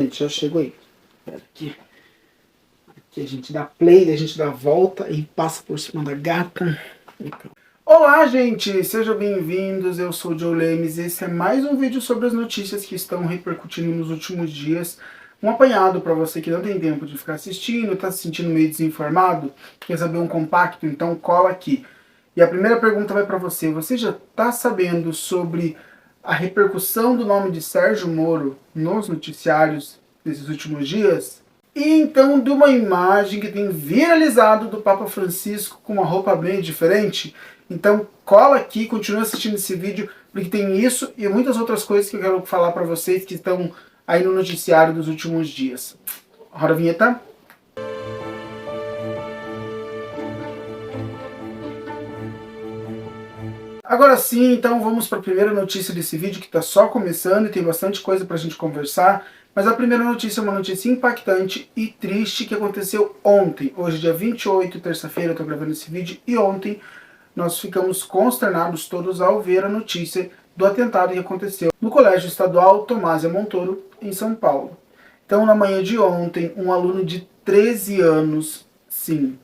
Gente, já chegou aí. Espera aqui. Aqui a gente dá play, a gente dá volta e passa por cima da gata. Olá, gente! Sejam bem-vindos. Eu sou o Joe Lemes e esse é mais um vídeo sobre as notícias que estão repercutindo nos últimos dias. Um apanhado para você que não tem tempo de ficar assistindo, está se sentindo meio desinformado, quer saber um compacto, então cola aqui. E a primeira pergunta vai para você. Você já está sabendo sobre a repercussão do nome de Sérgio Moro nos noticiários nesses últimos dias? E então, de uma imagem que tem viralizado do Papa Francisco com uma roupa bem diferente. Então, cola aqui, continua assistindo esse vídeo, porque tem isso e muitas outras coisas que eu quero falar para vocês que estão aí no noticiário dos últimos dias. Roda a vinheta. Agora sim, então vamos para a primeira notícia desse vídeo que está só começando e tem bastante coisa para a gente conversar. Mas a primeira notícia é uma notícia impactante e triste que aconteceu ontem. Hoje, dia 28, terça-feira, eu estou gravando esse vídeo. E ontem nós ficamos consternados todos ao ver a notícia do atentado que aconteceu no Colégio Estadual Tomásia Montoro, em São Paulo. Então, na manhã de ontem, um aluno de 13 anos, sim,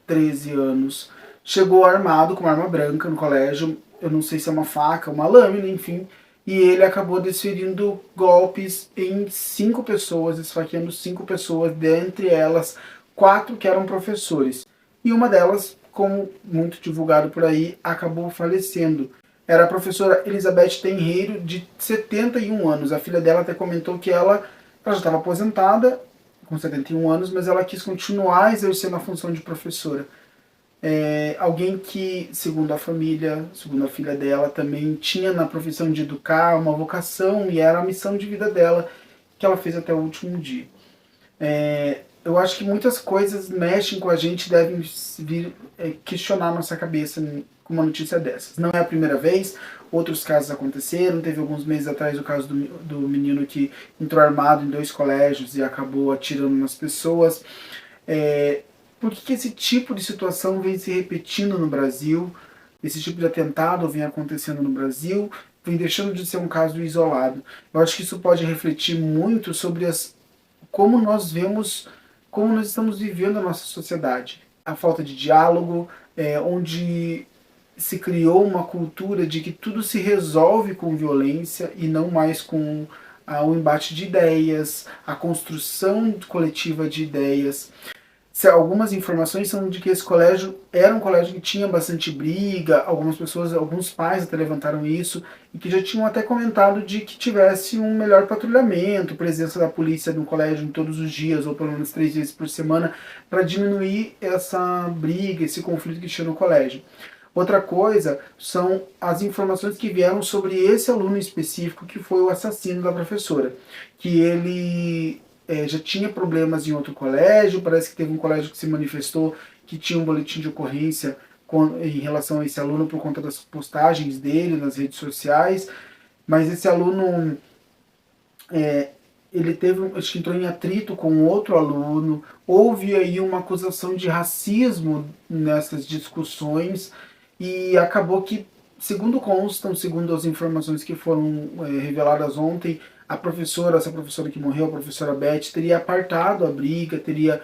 13 anos, chegou armado com uma arma branca no colégio. Eu não sei se é uma faca, uma lâmina, enfim. E ele acabou desferindo golpes em 5 pessoas, esfaqueando 5 pessoas, dentre elas 4 que eram professores. E uma delas, como muito divulgado por aí, acabou falecendo. Era a professora Elizabeth Tenreiro, de 71 anos. A filha dela até comentou que ela já estava aposentada, com 71 anos, mas ela quis continuar exercendo a função de professora. Alguém que, segundo a família, segundo a filha dela, também tinha na profissão de educar uma vocação e era a missão de vida dela que ela fez até o último dia. Eu acho que muitas coisas mexem com a gente e devem vir questionar nossa cabeça com uma notícia dessas. Não é a primeira vez, outros casos aconteceram. Teve alguns meses atrás o caso do menino que entrou armado em 2 colégios e acabou atirando nas pessoas. Por que esse tipo de situação vem se repetindo no Brasil? Esse tipo de atentado vem acontecendo no Brasil, vem deixando de ser um caso isolado. Eu acho que isso pode refletir muito sobre como nós vemos, como nós estamos vivendo a nossa sociedade. A falta de diálogo, onde se criou uma cultura de que tudo se resolve com violência e não mais com o embate de ideias, a construção coletiva de ideias. Algumas informações são de que esse colégio era um colégio que tinha bastante briga, algumas pessoas, alguns pais até levantaram isso, e que já tinham até comentado de que tivesse um melhor patrulhamento, presença da polícia no colégio em todos os dias, ou pelo menos 3 vezes por semana, para diminuir essa briga, esse conflito que tinha no colégio. Outra coisa são as informações que vieram sobre esse aluno específico que foi o assassino da professora, que ele já tinha problemas em outro colégio. Parece que teve um colégio que se manifestou que tinha um boletim de ocorrência em relação a esse aluno por conta das postagens dele nas redes sociais, mas esse aluno ele acho que entrou em atrito com outro aluno, houve aí uma acusação de racismo nessas discussões e acabou que, segundo constam, segundo as informações que foram reveladas ontem, essa professora que morreu, a professora Beth, teria apartado a briga, teria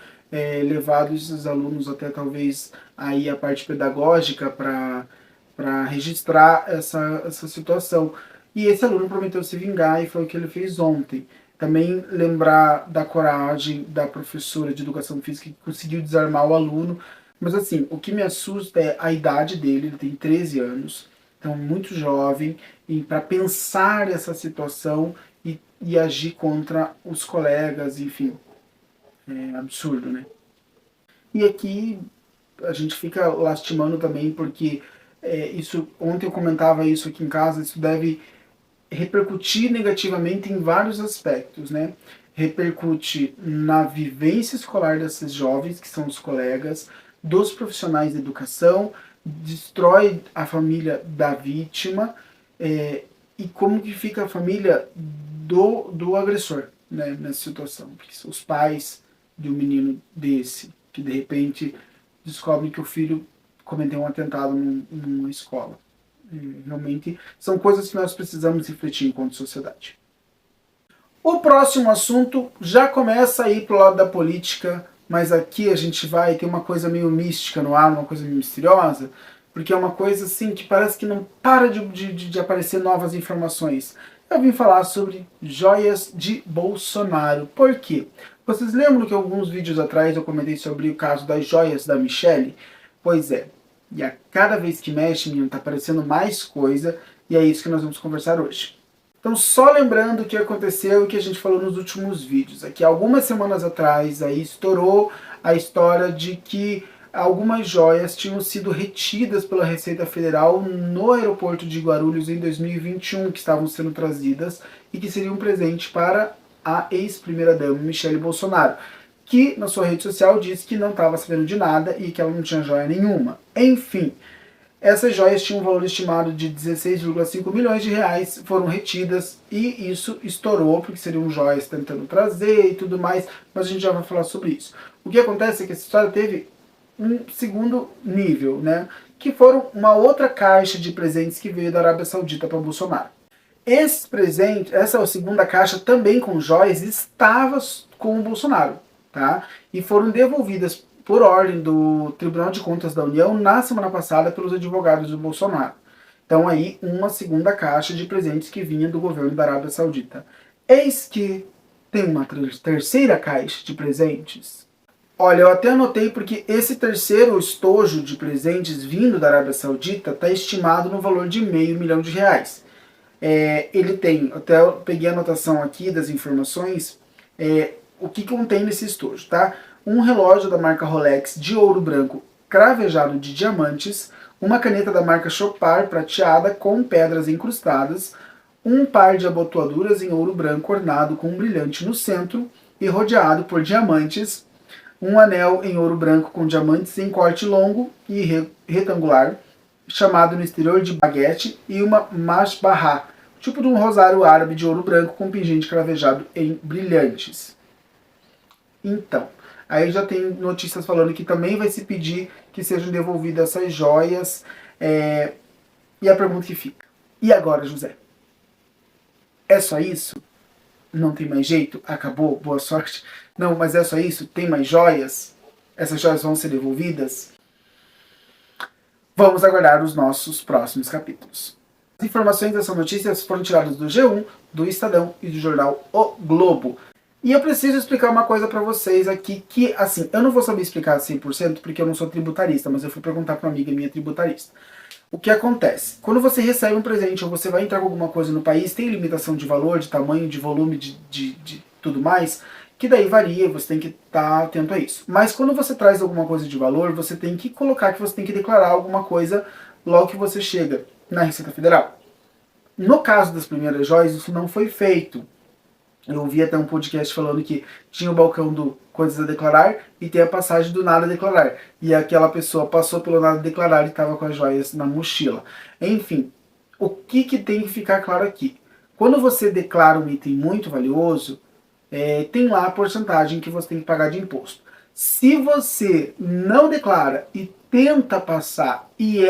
levado esses alunos até talvez aí a parte pedagógica para registrar essa situação. E esse aluno prometeu se vingar e foi o que ele fez ontem. Também lembrar da coragem da professora de educação física que conseguiu desarmar o aluno. Mas assim, o que me assusta é a idade dele, ele tem 13 anos, então muito jovem, e para pensar essa situação e agir contra os colegas, enfim, é absurdo, né? E aqui a gente fica lastimando também porque isso, ontem eu comentava isso aqui em casa, isso deve repercutir negativamente em vários aspectos, né? Repercute na vivência escolar desses jovens, que são os colegas, dos profissionais da educação, destrói a família da vítima, e como que fica a família do agressor, né, nessa situação. Porque os pais de um menino desse, que de repente descobrem que o filho cometeu um atentado numa escola. Realmente são coisas que nós precisamos refletir enquanto sociedade. O próximo assunto já começa a ir pro lado da política, mas aqui a gente vai ter uma coisa meio mística no ar, uma coisa meio misteriosa, porque é uma coisa assim que parece que não para de aparecer novas informações. Eu vim falar sobre joias de Bolsonaro. Por quê? Vocês lembram que alguns vídeos atrás eu comentei sobre o caso das joias da Michelle? Pois é, e a cada vez que mexe, menino, tá aparecendo mais coisa, e é isso que nós vamos conversar hoje. Então, só lembrando o que aconteceu e o que a gente falou nos últimos vídeos. Aqui, algumas semanas atrás, aí estourou a história de que algumas joias tinham sido retidas pela Receita Federal no aeroporto de Guarulhos em 2021, que estavam sendo trazidas e que seriam um presente para a ex-primeira-dama Michelle Bolsonaro, que na sua rede social disse que não estava sabendo de nada e que ela não tinha joia nenhuma. Enfim, essas joias tinham um valor estimado de 16,5 milhões de reais, foram retidas e isso estourou, porque seriam joias tentando trazer e tudo mais, mas a gente já vai falar sobre isso. O que acontece é que essa história teve um segundo nível, né? Que foram uma outra caixa de presentes que veio da Arábia Saudita para Bolsonaro. Esse presente, essa segunda caixa também com joias, estava com o Bolsonaro, tá? E foram devolvidas por ordem do Tribunal de Contas da União na semana passada pelos advogados do Bolsonaro. Então aí uma segunda caixa de presentes que vinha do governo da Arábia Saudita. Eis que tem uma terceira caixa de presentes. Olha, eu até anotei porque esse terceiro estojo de presentes vindo da Arábia Saudita está estimado no valor de R$500 mil. Ele tem, até eu peguei a anotação aqui das informações, o que contém nesse estojo, tá? Um relógio da marca Rolex de ouro branco cravejado de diamantes, uma caneta da marca Chopard prateada com pedras incrustadas, um par de abotoaduras em ouro branco ornado com um brilhante no centro e rodeado por diamantes, um anel em ouro branco com diamantes em corte longo e retangular, chamado no exterior de baguete, e uma mashbarra, tipo de um rosário árabe de ouro branco com pingente cravejado em brilhantes. Então, aí já tem notícias falando que também vai se pedir que sejam devolvidas essas joias. E a pergunta que fica: e agora, José? É só isso? Não tem mais jeito? Acabou? Boa sorte? Não, mas é só isso? Tem mais joias? Essas joias vão ser devolvidas? Vamos aguardar os nossos próximos capítulos. As informações dessas notícias foram tiradas do G1, do Estadão e do jornal O Globo. E eu preciso explicar uma coisa pra vocês aqui, que, assim, eu não vou saber explicar 100% porque eu não sou tributarista, mas eu fui perguntar pra uma amiga minha tributarista. O que acontece? Quando você recebe um presente ou você vai entrar com alguma coisa no país, tem limitação de valor, de tamanho, de volume, de tudo mais, que daí varia, você tem que estar atento a isso. Mas quando você traz alguma coisa de valor, você tem que colocar que você tem que declarar alguma coisa logo que você chega na Receita Federal. No caso das primeiras joias, isso não foi feito. Eu ouvi até um podcast falando que tinha o balcão do coisas a declarar e tem a passagem do nada a declarar. E aquela pessoa passou pelo nada a declarar e estava com as joias na mochila. Enfim, o que tem que ficar claro aqui? Quando você declara um item muito valioso, tem lá a porcentagem que você tem que pagar de imposto. Se você não declara e tenta passar e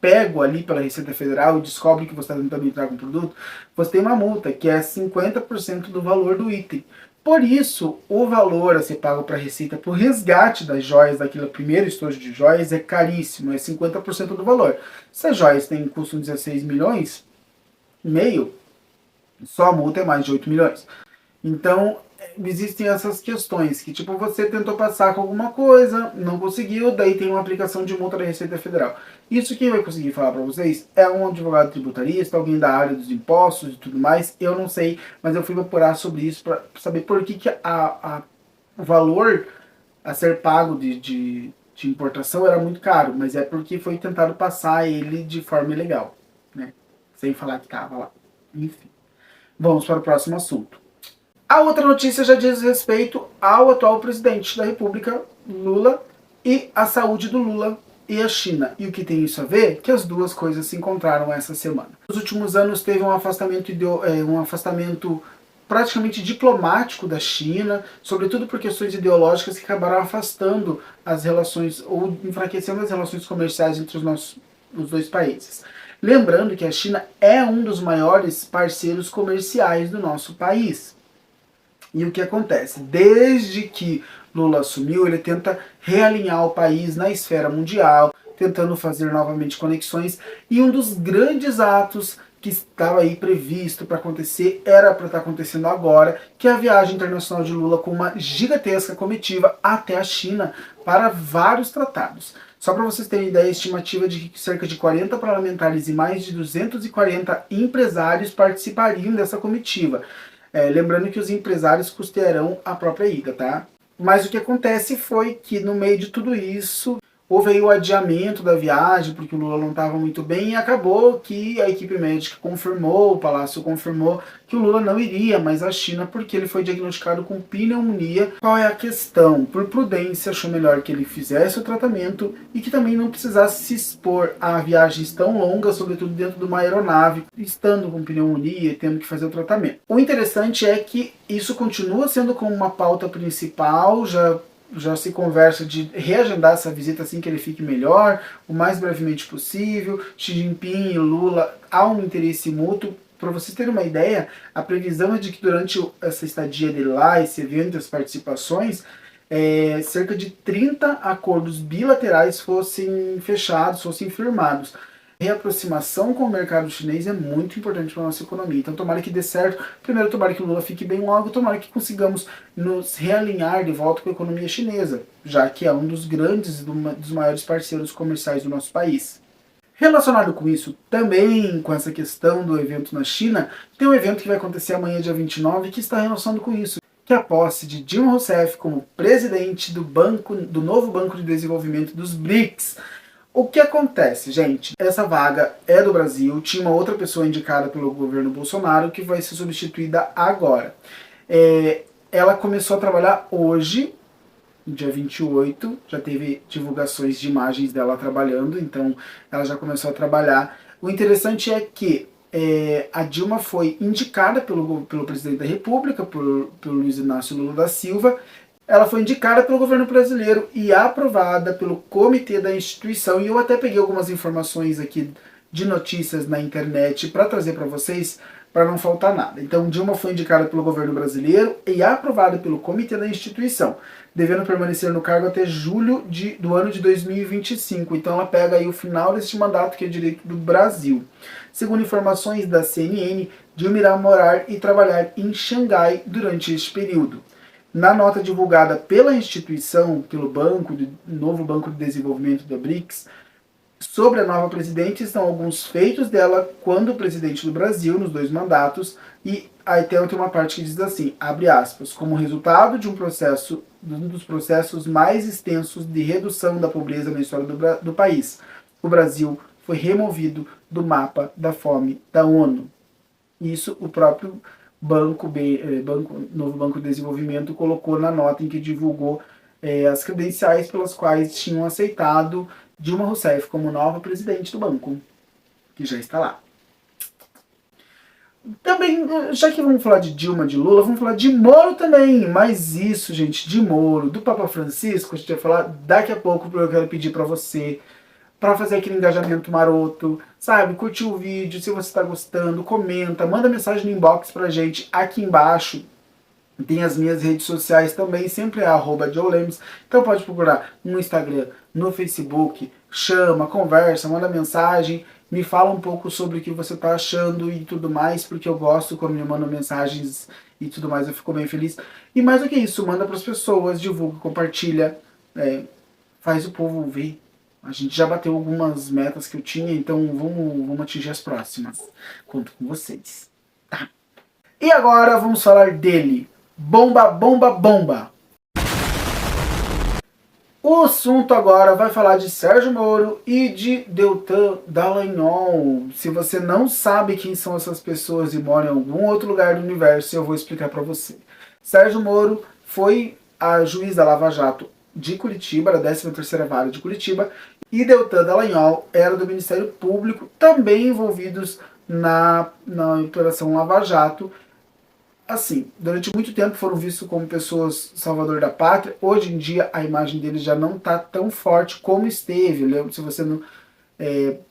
pego ali pela Receita Federal e descobre que você está tentando entrar com o produto, você tem uma multa, que é 50% do valor do item. Por isso, o valor a ser pago para a Receita por resgate das joias, daquele primeiro estojo de joias, é caríssimo, é 50% do valor. Se as joias custam 16 milhões, meio, só a multa é mais de 8 milhões. Então, existem essas questões, que tipo, você tentou passar com alguma coisa, não conseguiu, daí tem uma aplicação de multa da Receita Federal. Isso quem vai conseguir falar para vocês é um advogado tributarista, alguém da área dos impostos e tudo mais, eu não sei, mas eu fui apurar sobre isso para saber por que o valor a ser pago de importação era muito caro, mas é porque foi tentado passar ele de forma ilegal, né? Sem falar que estava lá. Enfim, vamos para o próximo assunto. A outra notícia já diz respeito ao atual presidente da República, Lula, e a saúde do Lula e a China. E o que tem isso a ver? Que as duas coisas se encontraram essa semana. Nos últimos anos teve um afastamento praticamente diplomático da China, sobretudo por questões ideológicas que acabaram afastando as relações ou enfraquecendo as relações comerciais entre os dois países. Lembrando que a China é um dos maiores parceiros comerciais do nosso país. E o que acontece? Desde que Lula assumiu, ele tenta realinhar o país na esfera mundial, tentando fazer novamente conexões, e um dos grandes atos que estava aí previsto para acontecer, era para estar acontecendo agora, que é a viagem internacional de Lula com uma gigantesca comitiva até a China para vários tratados. Só para vocês terem ideia, a estimativa de que cerca de 40 parlamentares e mais de 240 empresários participariam dessa comitiva. Lembrando que os empresários custearão a própria ida, tá? Mas o que acontece foi que no meio de tudo isso, houve aí o adiamento da viagem, porque o Lula não estava muito bem, e acabou que a equipe médica confirmou, o Palácio confirmou, que o Lula não iria mais à China, porque ele foi diagnosticado com pneumonia. Qual é a questão? Por prudência, achou melhor que ele fizesse o tratamento e que também não precisasse se expor a viagens tão longas, sobretudo dentro de uma aeronave, estando com pneumonia e tendo que fazer o tratamento. O interessante é que isso continua sendo como uma pauta principal, já se conversa de reagendar essa visita assim que ele fique melhor, o mais brevemente possível. Xi Jinping e Lula há um interesse mútuo. Para vocês terem uma ideia, a previsão é de que durante essa estadia dele lá, esse evento, as participações, cerca de 30 acordos bilaterais fossem fechados, fossem firmados. Reaproximação com o mercado chinês é muito importante para a nossa economia. Então tomara que dê certo. Primeiro, tomara que o Lula fique bem logo. Tomara que consigamos nos realinhar de volta com a economia chinesa, já que é um dos grandes, dos maiores parceiros comerciais do nosso país. Relacionado com isso, também com essa questão do evento na China, tem um evento que vai acontecer amanhã, dia 29, que está relacionado com isso, que é a posse de Dilma Rousseff como presidente do novo Banco de Desenvolvimento dos BRICS. O que acontece, gente? Essa vaga é do Brasil, tinha uma outra pessoa indicada pelo governo Bolsonaro que vai ser substituída agora. Ela começou a trabalhar hoje, dia 28, já teve divulgações de imagens dela trabalhando, então ela já começou a trabalhar. O interessante é que a Dilma foi indicada pelo presidente da República, pelo Luiz Inácio Lula da Silva. Ela foi indicada pelo governo brasileiro e aprovada pelo comitê da instituição. E eu até peguei algumas informações aqui de notícias na internet para trazer para vocês, para não faltar nada. Então, Dilma foi indicada pelo governo brasileiro e aprovada pelo comitê da instituição, devendo permanecer no cargo até julho do ano de 2025. Então, ela pega aí o final deste mandato, que é direito do Brasil. Segundo informações da CNN, Dilma irá morar e trabalhar em Xangai durante este período. Na nota divulgada pela instituição, pelo novo Banco de Desenvolvimento da BRICS, sobre a nova presidente estão alguns feitos dela quando presidente do Brasil, nos 2 mandatos, e aí tem uma parte que diz assim, abre aspas, como resultado de um dos processos mais extensos de redução da pobreza na história do país, o Brasil foi removido do mapa da fome da ONU. Isso o próprio novo Banco de Desenvolvimento colocou na nota em que divulgou as credenciais pelas quais tinham aceitado Dilma Rousseff como nova presidente do banco, que já está lá. Também, já que vamos falar de Dilma, de Lula, vamos falar de Moro também. Mas isso, gente, de Moro, do Papa Francisco, a gente vai falar daqui a pouco, porque eu quero pedir para você, para fazer aquele engajamento maroto, sabe? Curtir o vídeo, se você está gostando, comenta, manda mensagem no inbox pra gente aqui embaixo. Tem as minhas redes sociais também, sempre é @joelemes. Então pode procurar no Instagram, no Facebook, chama, conversa, manda mensagem, me fala um pouco sobre o que você está achando e tudo mais, porque eu gosto quando me mandam mensagens e tudo mais, eu fico bem feliz. E mais do que isso, manda para as pessoas, divulga, compartilha, faz o povo ver. A gente já bateu algumas metas que eu tinha, então vamos atingir as próximas. Conto com vocês, tá? E agora vamos falar dele. Bomba, bomba, bomba! O assunto agora vai falar de Sérgio Moro e de Deltan Dallagnol. Se você não sabe quem são essas pessoas e mora em algum outro lugar do universo, eu vou explicar para você. Sérgio Moro foi a juiz da Lava Jato de Curitiba, da 13ª Vara de Curitiba, e Deltan Dallagnol era do Ministério Público, também envolvidos na Operação Lava Jato. Assim, durante muito tempo foram vistos como pessoas salvador da pátria. Hoje em dia a imagem deles já não está tão forte como esteve. Se você não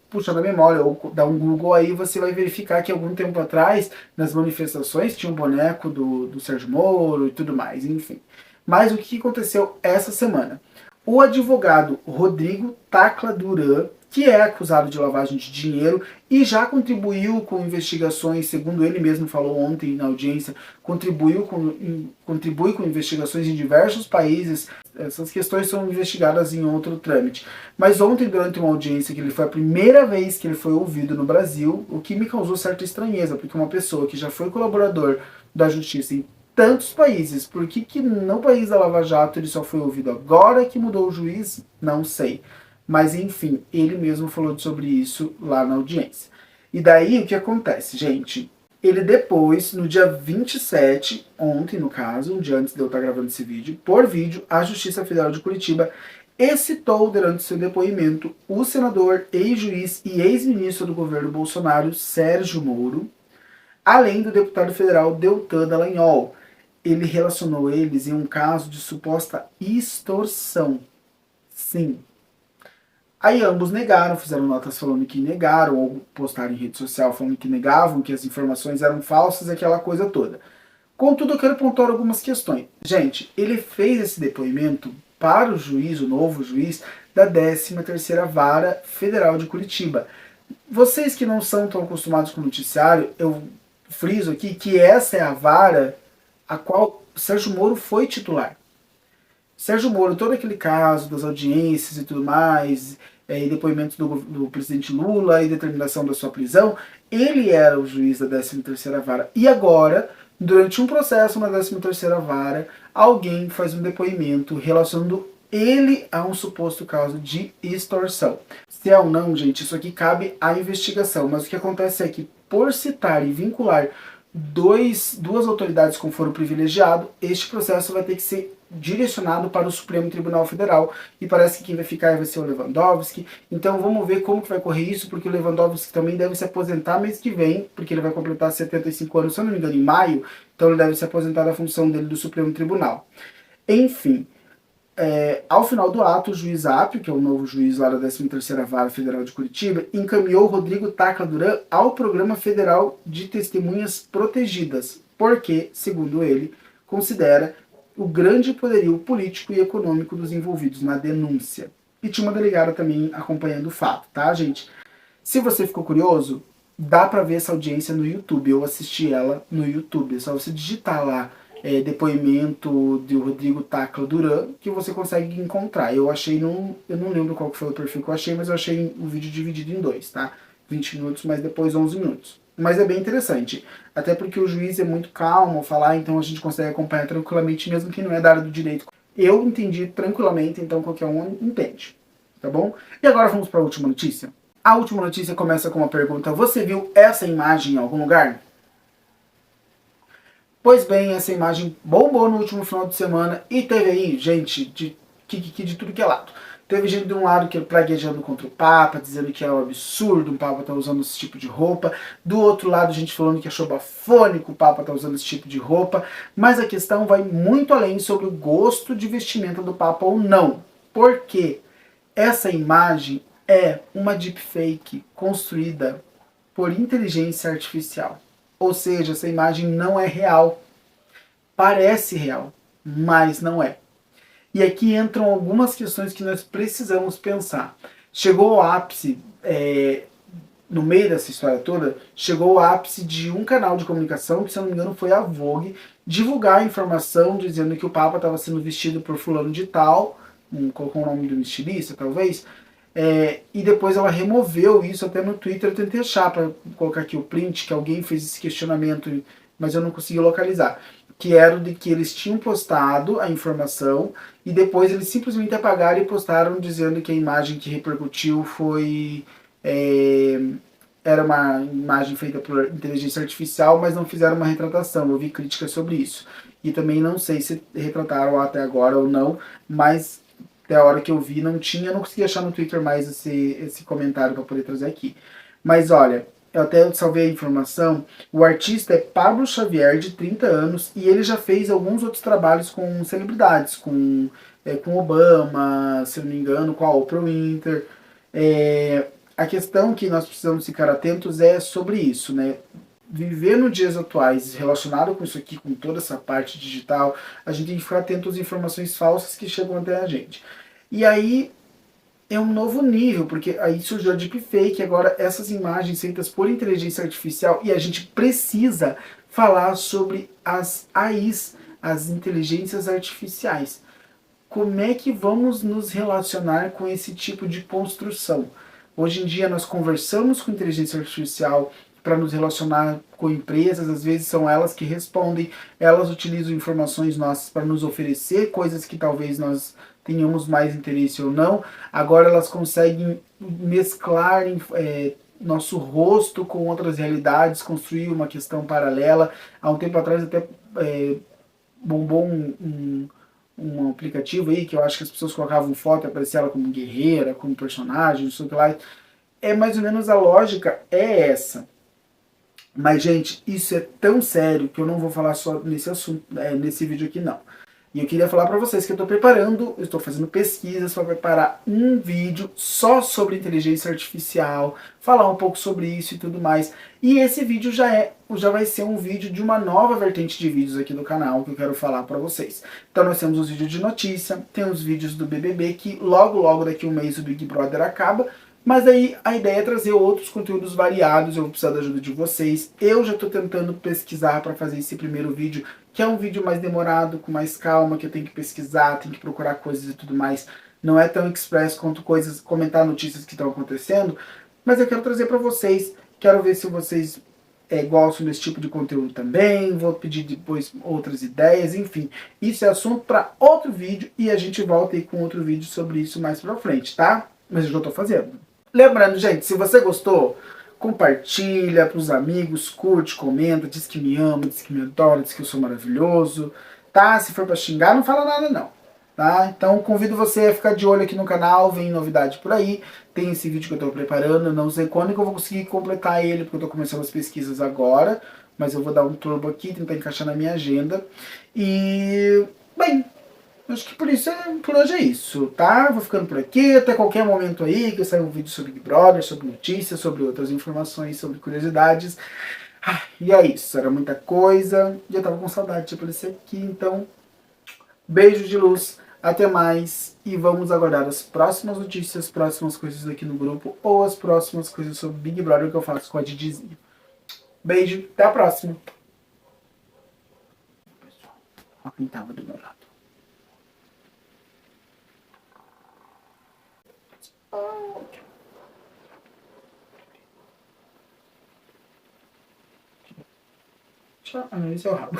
puxar na memória ou dar um Google aí, você vai verificar que algum tempo atrás, nas manifestações, tinha um boneco do Sérgio Moro e tudo mais, enfim. Mas o que aconteceu essa semana? O advogado Rodrigo Tacla Duran, que é acusado de lavagem de dinheiro e já contribuiu com investigações, segundo ele mesmo falou ontem na audiência, contribui com investigações em diversos países. Essas questões são investigadas em outro trâmite. Mas ontem, durante uma audiência, que ele foi a primeira vez que ele foi ouvido no Brasil, o que me causou certa estranheza, porque uma pessoa que já foi colaborador da justiça em tantos países, por que no país da Lava Jato ele só foi ouvido agora que mudou o juiz? Não sei. Mas enfim, ele mesmo falou sobre isso lá na audiência. E daí o que acontece, gente? Ele depois, no dia 27, ontem no caso, um dia antes de eu estar gravando esse vídeo, por vídeo, a Justiça Federal de Curitiba excitou durante seu depoimento o senador, ex-juiz e ex-ministro do governo Bolsonaro, Sérgio Moro, além do deputado federal Deltan Dallagnol. Ele relacionou eles em um caso de suposta extorsão. Sim. Aí ambos negaram, fizeram notas falando que negaram, ou postaram em rede social falando que negavam, que as informações eram falsas, aquela coisa toda. Contudo, eu quero pontuar algumas questões. Gente, ele fez esse depoimento para o juiz, o novo juiz, da 13ª Vara Federal de Curitiba. Vocês que não são tão acostumados com o noticiário, eu friso aqui que essa é a vara a qual Sérgio Moro foi titular. Sérgio Moro, todo aquele caso das audiências e tudo mais, e depoimentos do presidente Lula e determinação da sua prisão, ele era o juiz da 13ª Vara. E agora, durante um processo na 13ª Vara, alguém faz um depoimento relacionando ele a um suposto caso de extorsão. Se é ou não, gente, isso aqui cabe à investigação, mas o que acontece é que, por citar e vincular duas autoridades com foro privilegiado, este processo vai ter que ser direcionado para o Supremo Tribunal Federal, e parece que quem vai ficar vai ser o Lewandowski. Então vamos ver como que vai correr isso, porque o Lewandowski também deve se aposentar mês que vem, porque ele vai completar 75 anos, se eu não me engano, em maio, então ele deve se aposentar da função dele do Supremo Tribunal. Enfim, ao final do ato, o juiz Apio, que é o novo juiz lá da 13ª Vara Federal de Curitiba, encaminhou Rodrigo Tacla Duran ao Programa Federal de Testemunhas Protegidas, porque, segundo ele, considera o grande poderio político e econômico dos envolvidos na denúncia. E tinha uma delegada também acompanhando o fato, tá, gente? Se você ficou curioso, dá pra ver essa audiência no YouTube. Eu assisti ela no YouTube. É só você digitar lá depoimento de Rodrigo Tacla Duran, que você consegue encontrar. Eu não lembro qual que foi o perfil que eu achei, mas eu achei o vídeo dividido em dois, tá? 20 minutos, mas depois 11 minutos. Mas é bem interessante, até porque o juiz é muito calmo ao falar, então a gente consegue acompanhar tranquilamente, mesmo quem não é da área do direito. Eu entendi tranquilamente, então qualquer um entende, tá bom? E agora vamos para a última notícia. A última notícia começa com uma pergunta: você viu essa imagem em algum lugar? Pois bem, essa imagem bombou no último final de semana e teve aí gente de tudo que é lado. Teve gente de um lado que praguejando contra o Papa, dizendo que é um absurdo o Papa estar usando esse tipo de roupa. Do outro lado, gente falando que achou bafônico o Papa estar usando esse tipo de roupa. Mas a questão vai muito além sobre o gosto de vestimenta do Papa ou não. Porque essa imagem é uma deepfake construída por inteligência artificial. Ou seja, essa imagem não é real. Parece real, mas não é. E aqui entram algumas questões que nós precisamos pensar. Chegou ao ápice, no meio dessa história toda, chegou ao ápice de um canal de comunicação, que se eu não me engano foi a Vogue, divulgar a informação dizendo que o Papa estava sendo vestido por fulano de tal, colocou o nome do estilista talvez, e depois ela removeu isso até no Twitter. Eu tentei achar para colocar aqui o print, que alguém fez esse questionamento, mas eu não consegui localizar. Que era o de que eles tinham postado a informação e depois eles simplesmente apagaram e postaram dizendo que a imagem que repercutiu foi... era uma imagem feita por inteligência artificial, mas não fizeram uma retratação. Eu vi críticas sobre isso. E também não sei se retrataram até agora ou não, mas até a hora que eu vi não tinha, eu não consegui achar no Twitter mais esse comentário para poder trazer aqui. Mas olha, eu até salvei a informação, o artista é Pablo Xavier, de 30 anos, e ele já fez alguns outros trabalhos com celebridades, com Obama, se eu não me engano, com a Oprah Winfrey. a questão que nós precisamos ficar atentos é sobre isso, né? Viver nos dias atuais relacionado com isso aqui, com toda essa parte digital, a gente tem que ficar atento às informações falsas que chegam até a gente. E aí é um novo nível, porque aí surgiu a deepfake, agora essas imagens feitas por inteligência artificial, e a gente precisa falar sobre as AIs, as inteligências artificiais. Como é que vamos nos relacionar com esse tipo de construção? Hoje em dia nós conversamos com inteligência artificial para nos relacionar com empresas, às vezes são elas que respondem, elas utilizam informações nossas para nos oferecer coisas que talvez nós tenhamos mais interesse ou não. Agora elas conseguem mesclar nosso rosto com outras realidades, construir uma questão paralela. Há um tempo atrás até bombou um aplicativo aí que eu acho que as pessoas colocavam foto e aparecia ela como guerreira, como personagem, não sei o que lá. É mais ou menos a lógica é essa. Mas, gente, isso é tão sério que eu não vou falar só nesse assunto, nesse vídeo aqui, não. E eu queria falar para vocês que eu estou fazendo pesquisas para preparar um vídeo só sobre inteligência artificial, falar um pouco sobre isso e tudo mais. E esse vídeo já vai ser um vídeo de uma nova vertente de vídeos aqui do canal que eu quero falar para vocês. Então nós temos os vídeos de notícia, tem os vídeos do BBB, que logo daqui a um mês o Big Brother acaba. Mas aí a ideia é trazer outros conteúdos variados, eu vou precisar da ajuda de vocês. Eu já estou tentando pesquisar para fazer esse primeiro vídeo, que é um vídeo mais demorado, com mais calma, que eu tenho que pesquisar, tenho que procurar coisas e tudo mais. Não é tão express quanto coisas, comentar notícias que estão acontecendo, mas eu quero trazer para vocês, quero ver se vocês gostam desse tipo de conteúdo também, vou pedir depois outras ideias, enfim. Isso é assunto para outro vídeo e a gente volta aí com outro vídeo sobre isso mais pra frente, tá? Mas eu já estou fazendo. Lembrando, gente, se você gostou, compartilha pros amigos, curte, comenta, diz que me ama, diz que me adora, diz que eu sou maravilhoso, tá? Se for pra xingar, não fala nada não, tá? Então convido você a ficar de olho aqui no canal, vem novidade por aí, tem esse vídeo que eu tô preparando, não sei quando que eu vou conseguir completar ele, porque eu tô começando as pesquisas agora, mas eu vou dar um turbo aqui, tentar encaixar na minha agenda, e, bem, acho que por hoje é isso, tá? Vou ficando por aqui, até qualquer momento aí, que eu saia um vídeo sobre Big Brother, sobre notícias, sobre outras informações, sobre curiosidades. E é isso, era muita coisa, e eu tava com saudade de aparecer aqui, então, beijo de luz, até mais, e vamos aguardar as próximas notícias, próximas coisas aqui no grupo, ou as próximas coisas sobre Big Brother que eu faço com a Didizinha. Beijo, até a próxima. Olha quem tava do meu lado. Tchau. Ah, esse é o rabo.